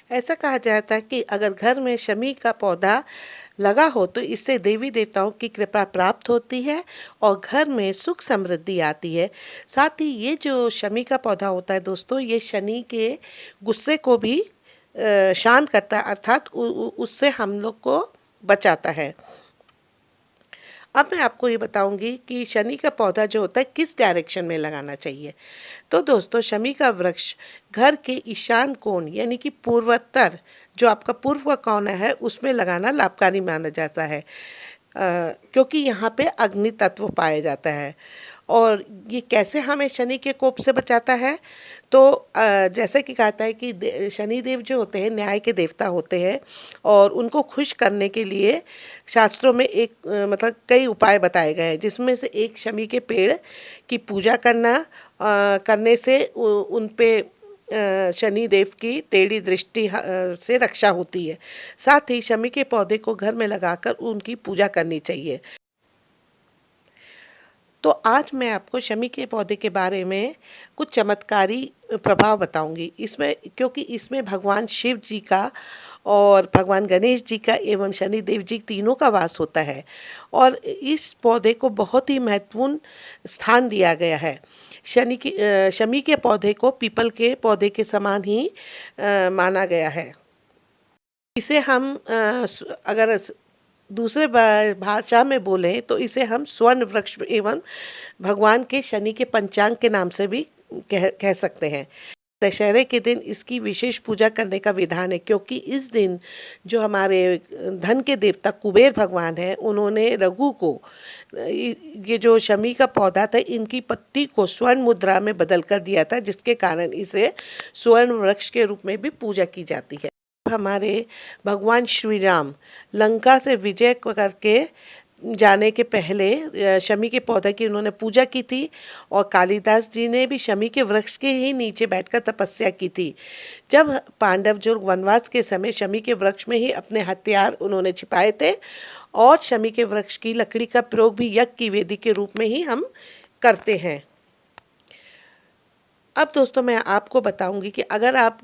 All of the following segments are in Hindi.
ऐसा कहा जाता है कि अगर घर में शमी का पौधा लगा हो तो इससे देवी देवताओं की कृपा प्राप्त होती है और घर में सुख समृद्धि आती है। साथ ही ये जो शमी का पौधा होता है दोस्तों, ये शनि के गुस्से को भी शांत करता है, अर्थात उससे हम लोग को बचाता है। अब मैं आपको ये बताऊंगी कि शनि का पौधा जो होता है किस डायरेक्शन में लगाना चाहिए। तो दोस्तों, शमी का वृक्ष घर के ईशान कोण यानी कि पूर्वोत्तर, जो आपका पूर्व का कोना है, उसमें लगाना लाभकारी माना जाता है, क्योंकि यहाँ पे अग्नि तत्व पाया जाता है। और ये कैसे हमें शनि के कोप से बचाता है? तो जैसे कि कहता है कि शनि देव जो होते हैं न्याय के देवता होते हैं, और उनको खुश करने के लिए शास्त्रों में एक मतलब कई उपाय बताए गए हैं, जिसमें से एक शमी के पेड़ की पूजा करने से उन पे शनि देव की टेढ़ी दृष्टि से रक्षा होती है। साथ ही शमी के पौधे को घर में लगाकर उनकी पूजा करनी चाहिए। तो आज मैं आपको शमी के पौधे के बारे में कुछ चमत्कारी प्रभाव बताऊंगी। इसमें, क्योंकि इसमें भगवान शिव जी का और भगवान गणेश जी का एवं शनि देव जी तीनों का वास होता है, और इस पौधे को बहुत ही महत्वपूर्ण स्थान दिया गया है। शमी के पौधे को पीपल के पौधे के समान ही माना गया है। इसे हम अगर दूसरे भाषा में बोलें तो इसे हम स्वर्ण वृक्ष एवं भगवान के शनि के पंचांग के नाम से भी कह सकते हैं। दशहरे के दिन इसकी विशेष पूजा करने का विधान है, क्योंकि इस दिन जो हमारे धन के देवता कुबेर भगवान हैं, उन्होंने रघु को ये जो शमी का पौधा था, इनकी पत्ती को स्वर्ण मुद्रा में बदल कर दिया था, जिसके कारण इसे स्वर्ण वृक्ष के रूप में भी पूजा की जाती है। हमारे भगवान श्री राम लंका से विजय करके जाने के पहले शमी के पौधे की उन्होंने पूजा की थी, और कालिदास जी ने भी शमी के वृक्ष के ही नीचे बैठकर तपस्या की थी। जब पांडव जो वनवास के समय शमी के वृक्ष में ही अपने हथियार उन्होंने छिपाए थे, और शमी के वृक्ष की लकड़ी का प्रयोग भी यज्ञ की वेदी के रूप में ही हम करते हैं। अब दोस्तों, मैं आपको बताऊंगी कि अगर आप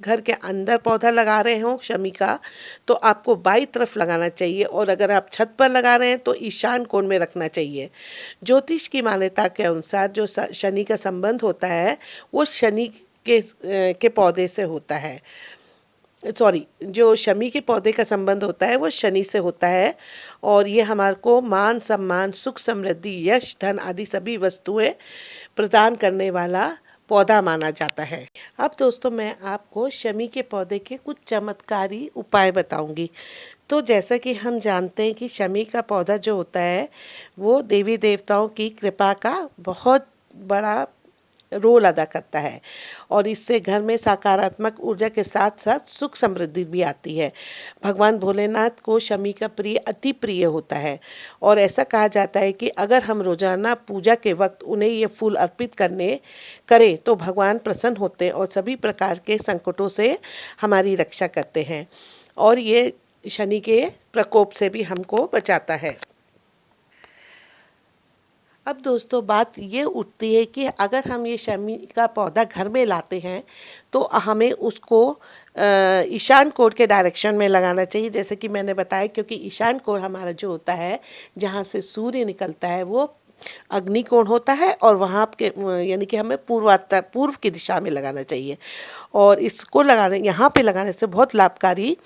घर के अंदर पौधा लगा रहे हो शमी का, तो आपको बाई तरफ लगाना चाहिए, और अगर आप छत पर लगा रहे हैं तो ईशान कोण में रखना चाहिए। ज्योतिष की मान्यता के अनुसार जो शनि का संबंध होता है वो शनि के पौधे से होता है। सॉरी, जो शमी के पौधे का संबंध होता है वो शनि से होता है, और ये हमारे को मान सम्मान, सुख समृद्धि, यश, धन आदि सभी वस्तुएं प्रदान करने वाला पौधा माना जाता है। अब दोस्तों, मैं आपको शमी के पौधे के कुछ चमत्कारी उपाय बताऊंगी। तो जैसा कि हम जानते हैं कि शमी का पौधा जो होता है वो देवी देवताओं की कृपा का बहुत बड़ा रोल अदा करता है, और इससे घर में सकारात्मक ऊर्जा के साथ साथ सुख समृद्धि भी आती है। भगवान भोलेनाथ को शमी का अति प्रिय होता है, और ऐसा कहा जाता है कि अगर हम रोजाना पूजा के वक्त उन्हें ये फूल अर्पित करें तो भगवान प्रसन्न होते हैं और सभी प्रकार के संकटों से हमारी रक्षा करते हैं, और ये शनि के प्रकोप से भी हमको बचाता है। अब दोस्तों, बात ये उठती है कि अगर हम ये शमी का पौधा घर में लाते हैं तो हमें उसको ईशान कोण के डायरेक्शन में लगाना चाहिए, जैसे कि मैंने बताया, क्योंकि ईशान कोण हमारा जो होता है, जहाँ से सूर्य निकलता है, वो अग्नि कोण होता है, और वहाँ के यानी कि हमें पूर्व की दिशा में लगाना चाहिए। और इसको यहाँ पे लगाने से बहुत लाभकारी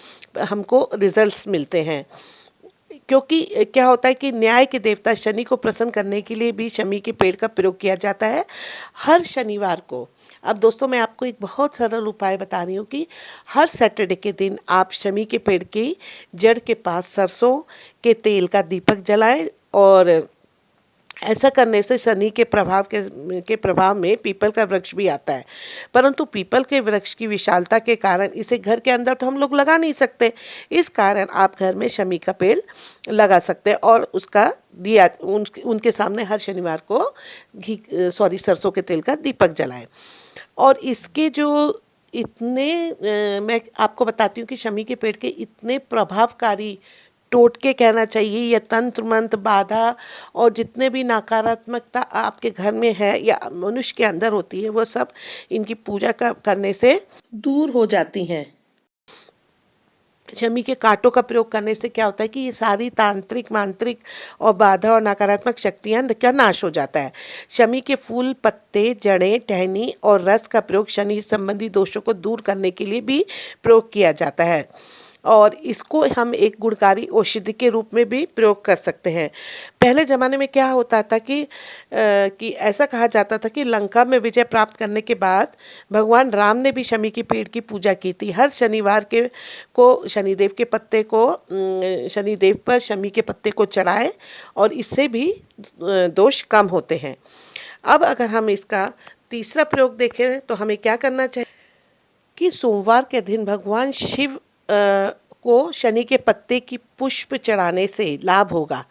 हमको रिजल्ट्स मिलते हैं, क्योंकि क्या होता है कि न्याय के देवता शनि को प्रसन्न करने के लिए भी शमी के पेड़ का प्रयोग किया जाता है हर शनिवार को। अब दोस्तों, मैं आपको एक बहुत सरल उपाय बता रही हूँ कि हर सैटरडे के दिन आप शमी के पेड़ की जड़ के पास सरसों के तेल का दीपक जलाएं, और ऐसा करने से शनि के प्रभाव में पीपल का वृक्ष भी आता है, परंतु पीपल के वृक्ष की विशालता के कारण इसे घर के अंदर तो हम लोग लगा नहीं सकते। इस कारण आप घर में शमी का पेड़ लगा सकते हैं, और उसका उनके सामने हर शनिवार को सरसों के तेल का दीपक जलाएं। और इसके जो मैं आपको बताती हूँ कि शमी के पेड़ के इतने प्रभावकारी टोटके कहना चाहिए या तंत्र मंत्र बाधा और जितने भी नकारात्मकता आपके घर में है या मनुष्य के अंदर होती है वो सब इनकी पूजा करने से दूर हो जाती हैं। शमी के कांटों का प्रयोग करने से क्या होता है कि ये सारी तांत्रिक मांत्रिक और बाधा और नकारात्मक शक्तियां का नाश हो जाता है। शमी के फूल, पत्ते, जड़ें, टहनी और रस का प्रयोग शनि संबंधी दोषों को दूर करने के लिए भी प्रयोग किया जाता है और इसको हम एक गुणकारी औषधि के रूप में भी प्रयोग कर सकते हैं। पहले ज़माने में क्या होता था कि ऐसा कहा जाता था कि लंका में विजय प्राप्त करने के बाद भगवान राम ने भी शमी के पेड़ की पूजा की थी। हर शनिवार को शनिदेव के पत्ते को शनिदेव पर शमी के पत्ते को चढ़ाए और इससे भी दोष कम होते हैं। अब अगर हम इसका तीसरा प्रयोग देखें तो हमें क्या करना चाहिए कि सोमवार के दिन भगवान शिव को शनि के पत्ते की पुष्प चढ़ाने से लाभ होगा,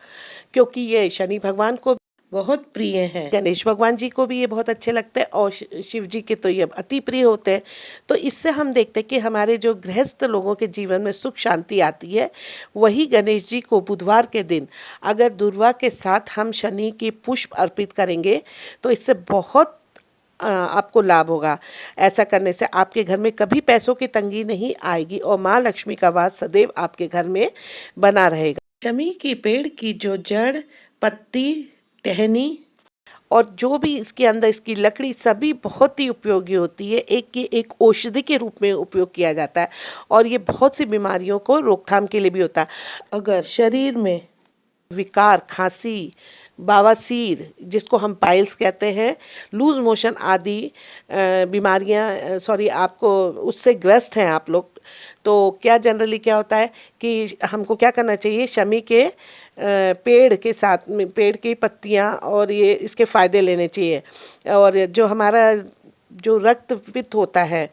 क्योंकि ये शनि भगवान को बहुत प्रिय हैं। गणेश भगवान जी को भी ये बहुत अच्छे लगते हैं और शिव जी के तो ये अति प्रिय होते हैं। तो इससे हम देखते हैं कि हमारे जो गृहस्थ लोगों के जीवन में सुख शांति आती है। वही गणेश जी को बुधवार के दिन अगर दुर्वा के साथ हम शनि के पुष्प अर्पित करेंगे तो इससे बहुत आपको लाभ होगा। ऐसा करने से आपके घर में कभी पैसों की तंगी नहीं आएगी और माँ लक्ष्मी का वास सदैव आपके घर में बना रहेगा। शमी के पेड़ की जो जड़, पत्ती, टहनी और जो भी इसके अंदर इसकी लकड़ी सभी बहुत ही उपयोगी होती है। एक औषधि के रूप में उपयोग किया जाता है और ये बहुत सी बीमारियों को रोकथाम के लिए भी होता है। अगर शरीर में विकार, खांसी, बवासीर जिसको हम पाइल्स कहते हैं, लूज मोशन आदि बीमारियां आपको उससे ग्रस्त हैं आप लोग, तो क्या जनरली क्या होता है कि हमको क्या करना चाहिए, शमी के पेड़ के साथ में पेड़ की पत्तियां और ये इसके फ़ायदे लेने चाहिए। और जो हमारा जो रक्त पित्त होता है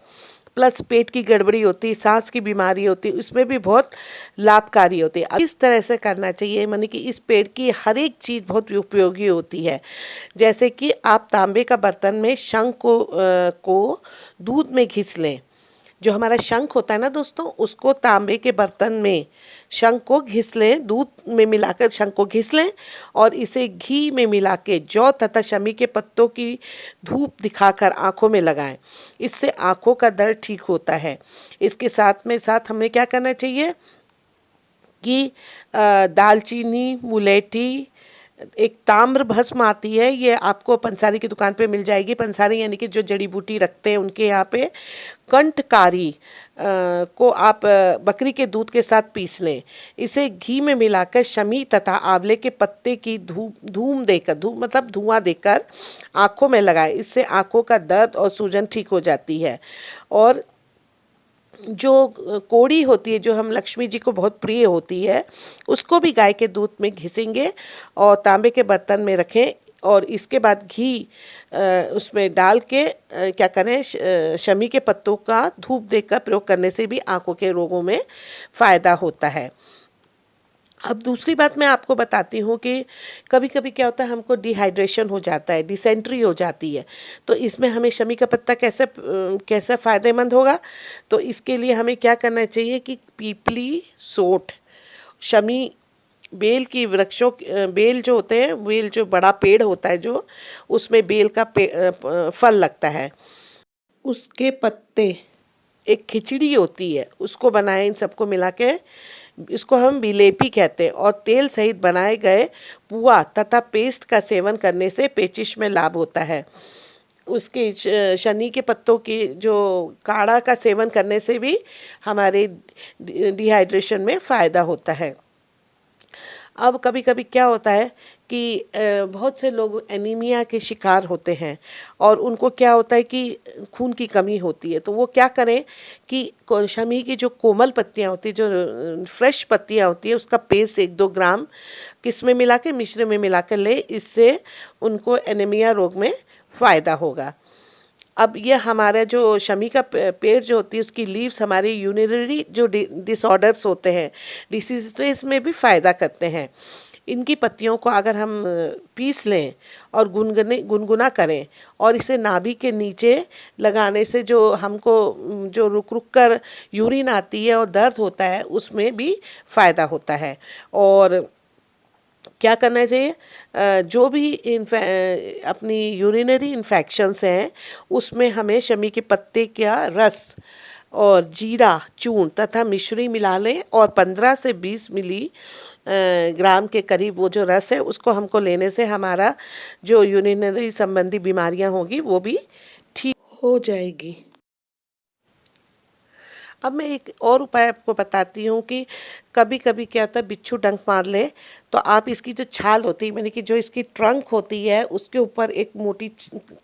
प्लस पेट की गड़बड़ी होती है, सांस की बीमारी होती है, उसमें भी बहुत लाभकारी होती है। अब इस तरह से करना चाहिए, माने कि इस पेड़ की हर एक चीज़ बहुत उपयोगी होती है। जैसे कि आप तांबे का बर्तन में शंख को दूध में घिस लें। जो हमारा शंख होता है ना दोस्तों, उसको तांबे के बर्तन में शंख को घिस लें, दूध में मिलाकर शंख को घिस लें और इसे घी में मिला के जौ तथा शमी के पत्तों की धूप दिखाकर आँखों में लगाएं। इससे आँखों का दर्द ठीक होता है। इसके साथ हमें क्या करना चाहिए कि दालचीनी, मुलेठी, एक ताम्र भस्म आती है, ये आपको पंसारी की दुकान पे मिल जाएगी। पंसारी यानी कि जो जड़ी बूटी रखते हैं उनके यहाँ पे कंठकारी को आप बकरी के दूध के साथ पीस लें। इसे घी में मिलाकर शमी तथा आंवले के पत्ते की धूम मतलब धुआं देकर आँखों में लगाएं। इससे आँखों का दर्द और सूजन ठीक हो जाती है। और जो कोड़ी होती है, जो हम लक्ष्मी जी को बहुत प्रिय होती है, उसको भी गाय के दूध में घिसेंगे और तांबे के बर्तन में रखें और इसके बाद घी उसमें डाल के क्या करें, शमी के पत्तों का धूप देकर प्रयोग करने से भी आंखों के रोगों में फ़ायदा होता है। अब दूसरी बात मैं आपको बताती हूँ कि कभी कभी क्या होता है, हमको डिहाइड्रेशन हो जाता है, डिसेंट्री हो जाती है, तो इसमें हमें शमी का पत्ता कैसे फ़ायदेमंद होगा। तो इसके लिए हमें क्या करना चाहिए कि पीपली, सोंठ, शमी, बेल की वृक्षों बेल जो होते हैं, बेल जो बड़ा पेड़ होता है जो उसमें बेल का फल लगता है, उसके पत्ते, एक खिचड़ी होती है उसको बनाए, इन सबको मिला के इसको हम बिलेपी कहते हैं और तेल सहित बनाए गए पुआ तथा पेस्ट का सेवन करने से पेचिश में लाभ होता है। उसके शनि के पत्तों की जो काढ़ा का सेवन करने से भी हमारे डिहाइड्रेशन में फ़ायदा होता है। अब कभी कभी क्या होता है कि बहुत से लोग एनीमिया के शिकार होते हैं और उनको क्या होता है कि खून की कमी होती है, तो वो क्या करें कि शमी की जो कोमल पत्तियां होती है, जो फ्रेश पत्तियां होती है, उसका पेस्ट 1-2 ग्राम किस में मिला के मिश्र में मिला कर ले, इससे उनको एनीमिया रोग में फ़ायदा होगा। अब ये हमारा जो शमी का पेड़ जो होती है, उसकी लीव्स हमारे यूरिनरी जो डिसऑर्डर्स होते हैं, डिसीज, तो इसमें भी फ़ायदा करते हैं। इनकी पत्तियों को अगर हम पीस लें और गुनगुना करें और इसे नाभि के नीचे लगाने से जो हमको जो रुक रुक कर यूरिन आती है और दर्द होता है उसमें भी फ़ायदा होता है। और क्या करना चाहिए, जो भी अपनी यूरिनरी इन्फेक्शंस हैं उसमें हमें शमी के पत्ते का रस और जीरा चूर्ण तथा मिश्री मिला लें और 15 से 20 मिली ग्राम के करीब वो जो रस है उसको हमको लेने से हमारा जो यूरिनरी संबंधी बीमारियां होगी वो भी ठीक हो जाएगी। अब मैं एक और उपाय आपको बताती हूँ कि कभी कभी क्या होता है, बिच्छू डंक मार ले तो आप इसकी जो छाल होती है, यानी कि जो इसकी ट्रंक होती है उसके ऊपर एक मोटी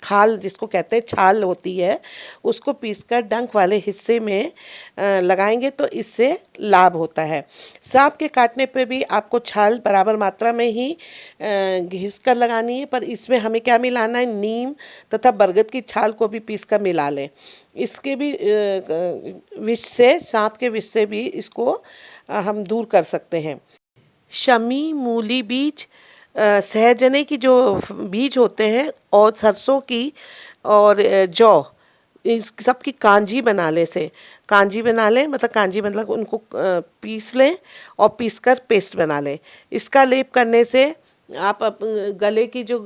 खाल जिसको कहते हैं छाल होती है, उसको पीसकर डंक वाले हिस्से में लगाएंगे तो इससे लाभ होता है। सांप के काटने पे भी आपको छाल बराबर मात्रा में ही घिस कर लगानी है, पर इसमें हमें क्या मिलाना है, नीम तथा बरगद की छाल को भी पीस कर मिला लें। इसके भी विष से, सांप के विष से भी इसको हम दूर कर सकते हैं। शमी, मूली बीज, सहजने की जो बीज होते हैं और सरसों की और जौ, इस सब की कांजी बना ले से, कांजी बना लें, मतलब कांजी मतलब उनको पीस लें और पीसकर पेस्ट बना लें। इसका लेप करने से आप गले की जो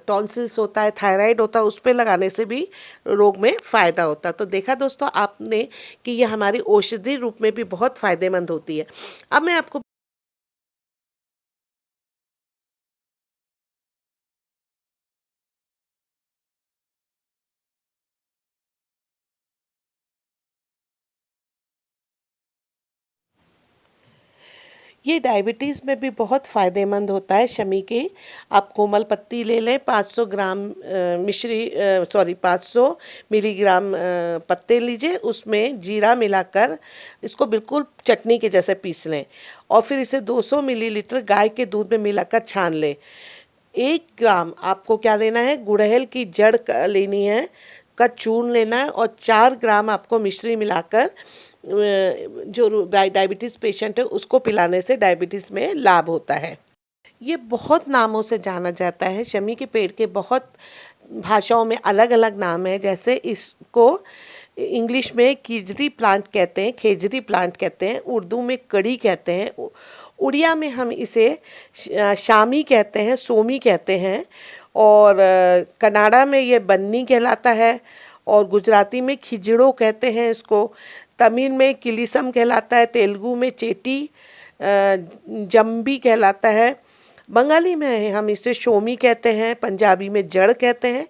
टॉन्सिल्स होता है, थायराइड होता है, उस पे लगाने से भी रोग में फ़ायदा होता है। तो देखा दोस्तों आपने कि ये हमारी औषधि रूप में भी बहुत फ़ायदेमंद होती है। अब मैं आपको ये डायबिटीज़ में भी बहुत फ़ायदेमंद होता है शमी के। आप कोमल पत्ती ले लें, 500 ग्राम मिश्री 500 मिलीग्राम पत्ते लीजिए, उसमें जीरा मिलाकर इसको बिल्कुल चटनी के जैसे पीस लें और फिर इसे 200 मिलीलीटर गाय के दूध में मिलाकर छान लें। 1 ग्राम आपको क्या लेना है, गुड़हल की जड़ लेनी है का चूर्ण लेना है और 4 ग्राम आपको मिश्री मिलाकर जो डायबिटीज़ पेशेंट है उसको पिलाने से डायबिटीज़ में लाभ होता है। ये बहुत नामों से जाना जाता है। शमी के पेड़ के बहुत भाषाओं में अलग अलग नाम है, जैसे इसको इंग्लिश में कीजरी प्लांट कहते हैं, खेजरी प्लांट कहते हैं, उर्दू में कड़ी कहते हैं, उड़िया में हम इसे शामी कहते हैं, सोमी कहते हैं और कन्नाडा में ये बन्नी कहलाता है और गुजराती में खिजड़ो कहते हैं इसको, तमिल में किलिसम कहलाता है, तेलुगु में चेटी जम्बी कहलाता है, बंगाली में हम इसे शोमी कहते हैं, पंजाबी में जड़ कहते हैं,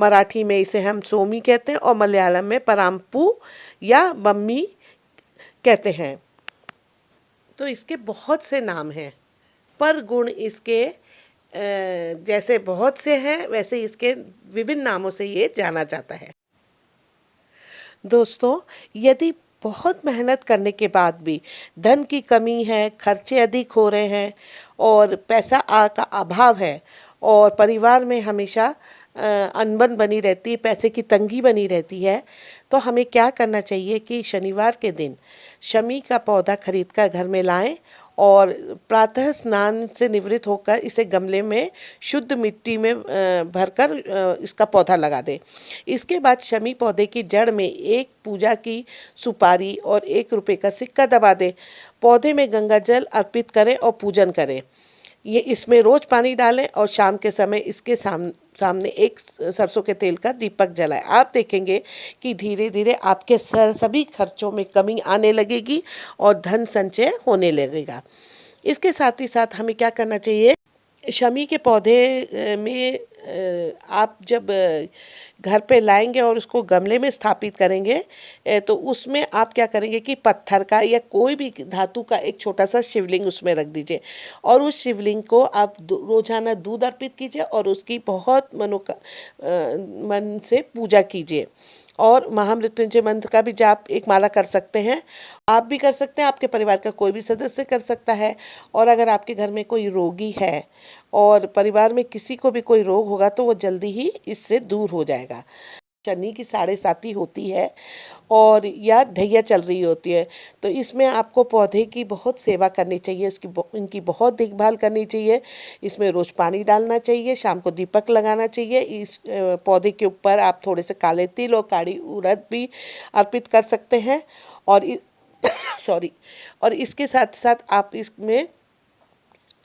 मराठी में इसे हम सोमी कहते हैं और मलयालम में पराम्पू या बम्मी कहते हैं। तो इसके बहुत से नाम हैं, पर गुण इसके जैसे बहुत से हैं वैसे इसके विभिन्न नामों से ये जाना जाता है। दोस्तों, यदि बहुत मेहनत करने के बाद भी धन की कमी है, खर्चे अधिक हो रहे हैं और पैसा का अभाव है और परिवार में हमेशा अनबन बनी रहती है, पैसे की तंगी बनी रहती है, तो हमें क्या करना चाहिए कि शनिवार के दिन शमी का पौधा खरीद कर घर में लाएं और प्रातः स्नान से निवृत्त होकर इसे गमले में शुद्ध मिट्टी में भरकर इसका पौधा लगा दें। इसके बाद शमी पौधे की जड़ में एक पूजा की सुपारी और 1 रुपये का सिक्का दबा दें। पौधे में गंगा जल अर्पित करें और पूजन करें। ये इसमें रोज पानी डालें और शाम के समय इसके सामने एक सरसों के तेल का दीपक जलाएं। आप देखेंगे कि धीरे धीरे आपके सभी खर्चों में कमी आने लगेगी और धन संचय होने लगेगा। इसके साथ ही साथ हमें क्या करना चाहिए, शमी के पौधे में आप जब घर पे लाएंगे और उसको गमले में स्थापित करेंगे तो उसमें आप क्या करेंगे कि पत्थर का या कोई भी धातु का एक छोटा सा शिवलिंग उसमें रख दीजिए और उस शिवलिंग को आप रोजाना दूध अर्पित कीजिए और उसकी बहुत मन से पूजा कीजिए और महामृत्युंजय मंत्र का भी जाप एक माला कर सकते हैं। आप भी कर सकते हैं, आपके परिवार का कोई भी सदस्य कर सकता है। और अगर आपके घर में कोई रोगी है और परिवार में किसी को भी कोई रोग होगा तो वो जल्दी ही इससे दूर हो जाएगा। शनि की साढ़े साती होती है और या ढैया चल रही होती है, तो इसमें आपको पौधे की बहुत सेवा करनी चाहिए, इनकी बहुत देखभाल करनी चाहिए। इसमें रोज़ पानी डालना चाहिए, शाम को दीपक लगाना चाहिए। इस पौधे के ऊपर आप थोड़े से काले तिल और काली उड़द भी अर्पित कर सकते हैं। और सॉरी, और इसके साथ साथ आप इसमें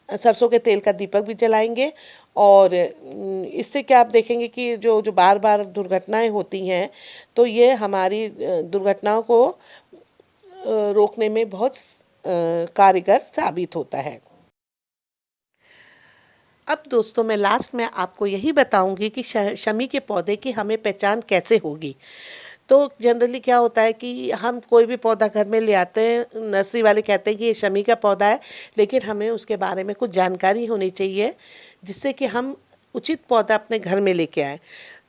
सरसों के तेल का दीपक भी जलाएंगे। और इससे क्या आप देखेंगे कि जो जो बार बार दुर्घटनाएं होती हैं, तो ये हमारी दुर्घटनाओं को रोकने में बहुत कारगर साबित होता है। अब दोस्तों मैं लास्ट में आपको यही बताऊंगी कि शमी के पौधे की हमें पहचान कैसे होगी। तो जनरली क्या होता है कि हम कोई भी पौधा घर में ले आते हैं, नर्सरी वाले कहते हैं कि ये शमी का पौधा है, लेकिन हमें उसके बारे में कुछ जानकारी होनी चाहिए जिससे कि हम उचित पौधा अपने घर में लेके आए।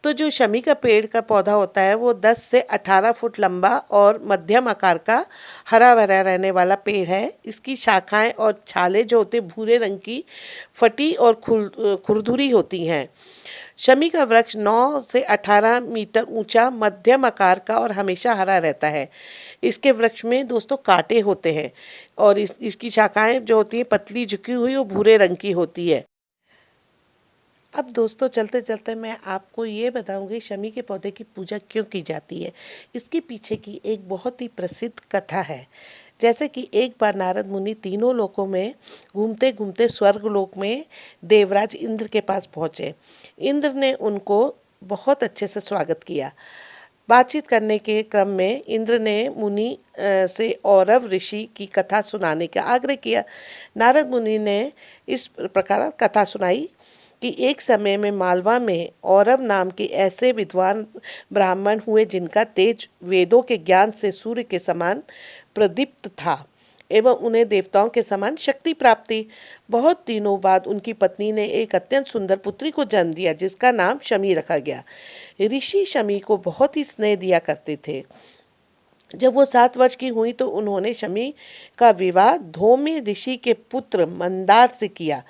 तो जो शमी का पेड़ का पौधा होता है वो 10 से 18 फुट लंबा और मध्यम आकार का हरा भरा रहने वाला पेड़ है। इसकी शाखाएं और छालें जो होते भूरे रंग की फटी और खुरदुरी होती हैं। शमी का वृक्ष 9 से 18 मीटर ऊंचा, मध्यम आकार का और हमेशा हरा रहता है। इसके वृक्ष में दोस्तों कांटे होते हैं और इसकी शाखाएं जो होती हैं पतली झुकी हुई और भूरे रंग की होती है। अब दोस्तों चलते चलते मैं आपको ये बताऊंगी शमी के पौधे की पूजा क्यों की जाती है। इसके पीछे की एक बहुत ही प्रसिद्ध कथा है। जैसे कि एक बार नारद मुनि तीनों लोकों में घूमते घूमते स्वर्ग लोक में देवराज इंद्र के पास पहुँचे। इंद्र ने उनको बहुत अच्छे से स्वागत किया। बातचीत करने के क्रम में इंद्र ने मुनि से औरव ऋषि की कथा सुनाने का आग्रह किया। नारद मुनि ने इस प्रकार कथा सुनाई कि एक समय में मालवा में औरव नाम के ऐसे विद्वान ब्राह्मण हुए जिनका तेज वेदों के ज्ञान से सूर्य के समान प्रदीप्त था एवं उन्हें देवताओं के समान शक्ति प्राप्त थी। बहुत दिनों बाद उनकी पत्नी ने एक अत्यंत सुंदर पुत्री को जन्म दिया जिसका नाम शमी रखा गया। ऋषि शमी को बहुत ही स्नेह दिया करते थे। जब वो 7 वर्ष की हुई तो उन्होंने शमी का विवाह धौम्य ऋषि के पुत्र मंदार से किया।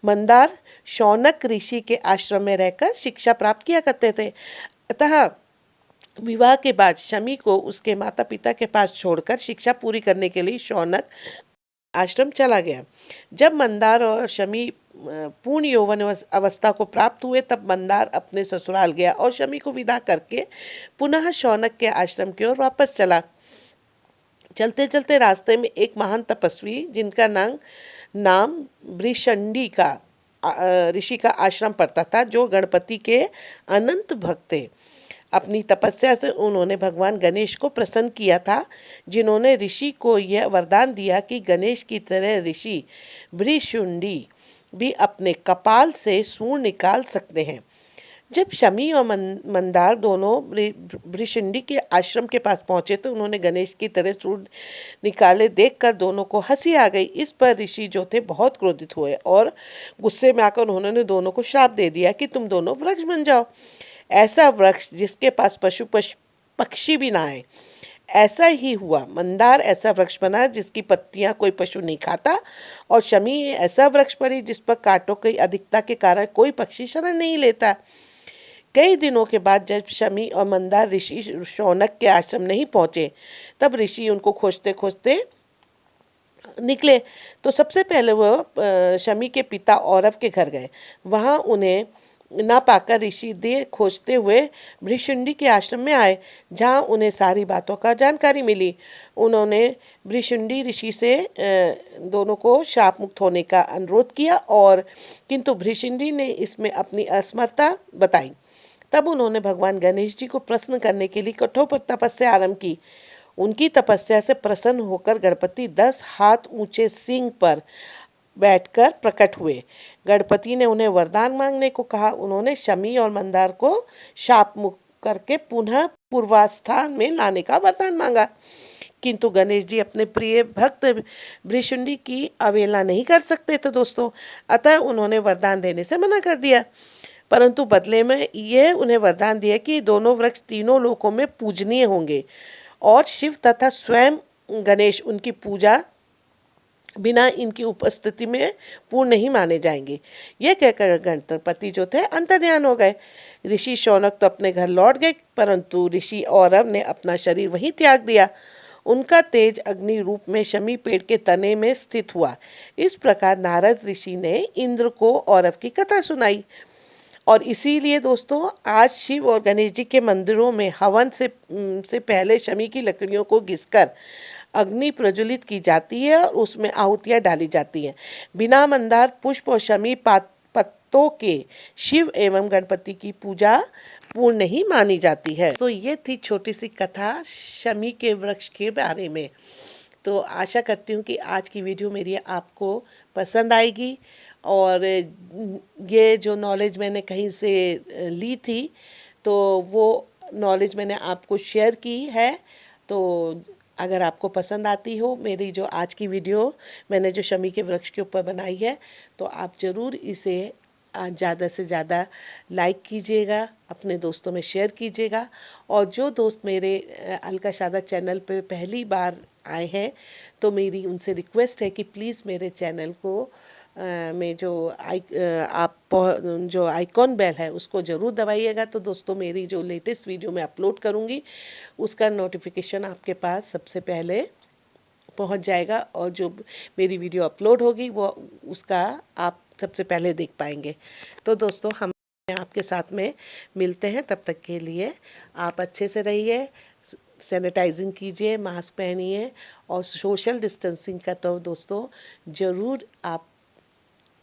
मंदार शौनक ऋषि के आश्रम में रहकर शिक्षा प्राप्त किया करते थे। अतः विवाह के बाद शमी को उसके माता पिता के पास छोड़कर शिक्षा पूरी करने के लिए शौनक आश्रम चला गया। जब मंदार और शमी पूर्ण यौवन अवस्था को प्राप्त हुए तब मंदार अपने ससुराल गया और शमी को विदा करके पुनः शौनक के आश्रम की ओर वापस चला। चलते चलते रास्ते में एक महान तपस्वी जिनका नाम भृशंडी का ऋषि का आश्रम पड़ता था, जो गणपति के अनंत भक्त थे। अपनी तपस्या से उन्होंने भगवान गणेश को प्रसन्न किया था, जिन्होंने ऋषि को यह वरदान दिया कि गणेश की तरह ऋषि भृशुंडी भी अपने कपाल से सूंड निकाल सकते हैं। जब शमी और मंदार दोनों भृशुंडी के आश्रम के पास पहुंचे तो उन्होंने गणेश की तरह सूंड निकाले देखकर दोनों को हंसी आ गई। इस पर ऋषि जो थे बहुत क्रोधित हुए और गुस्से में आकर उन्होंने दोनों को श्राप दे दिया कि तुम दोनों वृक्ष बन जाओ, ऐसा वृक्ष जिसके पास पशु पक्षी भी ना आए। ऐसा ही हुआ। मंदार ऐसा वृक्ष बना जिसकी पत्तियां कोई पशु नहीं खाता और शमी ऐसा वृक्ष बनी जिस पर कांटों की अधिकता के कारण कोई पक्षी शरण नहीं लेता। कई दिनों के बाद जब शमी और मंदार ऋषि शौनक के आश्रम नहीं पहुंचे तब ऋषि उनको खोजते खोजते निकले। तो सबसे पहले वो शमी के पिता औरव के घर गए। वहां उन्हें ना पाकर ऋषि देह खोजते हुए भृशुंडी के आश्रम में आए, जहां उन्हें सारी बातों का जानकारी मिली। उन्होंने भृशुंडी ऋषि से दोनों को श्राप मुक्त होने का अनुरोध किया और किंतु भृशुंडी ने इसमें अपनी असमर्थता बताई। तब उन्होंने भगवान गणेश जी को प्रसन्न करने के लिए कठोर तपस्या आरंभ की। उनकी तपस्या से प्रसन्न होकर गणपति 10 हाथ ऊंचे सिंह पर बैठकर प्रकट हुए। गणपति ने उन्हें वरदान मांगने को कहा। उन्होंने शमी और मंदार को शाप मुक्त करके पुनः पूर्वावस्था में लाने का वरदान मांगा, किंतु गणेश जी अपने प्रिय भक्त भृशुंडी की अवहेलना नहीं कर सकते थे दोस्तों, अतः उन्होंने वरदान देने से मना कर दिया। परंतु बदले में यह उन्हें वरदान दिया कि दोनों वृक्ष तीनों लोकों में पूजनीय होंगे और शिव तथा स्वयं गणेश उनकी पूजा बिना इनकी उपस्थिति में पूर्ण नहीं माने जाएंगे। यह कहकर गणपति जो थे अंतर्ध्यान हो गए। ऋषि शौनक तो अपने घर लौट गए, परंतु ऋषि औरव ने अपना शरीर वहीं त्याग दिया। उनका तेज अग्नि रूप में शमी पेड़ के तने में स्थित हुआ। इस प्रकार नारद ऋषि ने इंद्र को औरव की कथा सुनाई। और इसीलिए दोस्तों आज शिव और गणेश जी के मंदिरों में हवन से पहले शमी की लकड़ियों को घिसकर अग्नि प्रज्वलित की जाती है और उसमें आहुतियाँ डाली जाती हैं। बिना मंदार पुष्प और शमी पत्तों के शिव एवं गणपति की पूजा पूर्ण नहीं मानी जाती है। तो ये थी छोटी सी कथा शमी के वृक्ष के बारे में। तो आशा करती हूँ कि आज की वीडियो मेरी आपको पसंद आएगी और ये जो नॉलेज मैंने कहीं से ली थी तो वो नॉलेज मैंने आपको शेयर की है। तो अगर आपको पसंद आती हो मेरी जो आज की वीडियो मैंने जो शमी के वृक्ष के ऊपर बनाई है, तो आप ज़रूर इसे ज़्यादा से ज़्यादा लाइक कीजिएगा, अपने दोस्तों में शेयर कीजिएगा। और जो दोस्त मेरे अलका शादा चैनल पे पहली बार आए हैं तो मेरी उनसे रिक्वेस्ट है कि प्लीज़ मेरे चैनल को में जो जो आइकॉन बेल है उसको ज़रूर दबाइएगा। तो दोस्तों मेरी जो लेटेस्ट वीडियो मैं अपलोड करूँगी उसका नोटिफिकेशन आपके पास सबसे पहले पहुंच जाएगा और जो मेरी वीडियो अपलोड होगी वो उसका आप सबसे पहले देख पाएंगे। तो दोस्तों हम आपके साथ में मिलते हैं, तब तक के लिए आप अच्छे से रहिए, सैनिटाइजिंग कीजिए, मास्क पहनिए और सोशल डिस्टेंसिंग का तो दोस्तों ज़रूर आप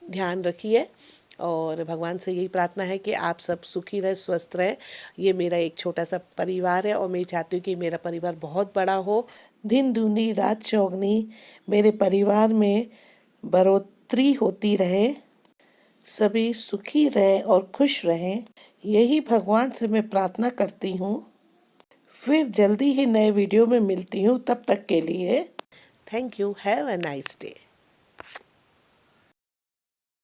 ध्यान रखिए। और भगवान से यही प्रार्थना है कि आप सब सुखी रहे, स्वस्थ रहे। ये मेरा एक छोटा सा परिवार है और मैं चाहती हूँ कि मेरा परिवार बहुत बड़ा हो। दिन दूनी रात चौगनी मेरे परिवार में बढ़ोतरी होती रहे, सभी सुखी रहें और खुश रहें, यही भगवान से मैं प्रार्थना करती हूँ। फिर जल्दी ही नए वीडियो में मिलती हूँ, तब तक के लिए thank you, have a nice day.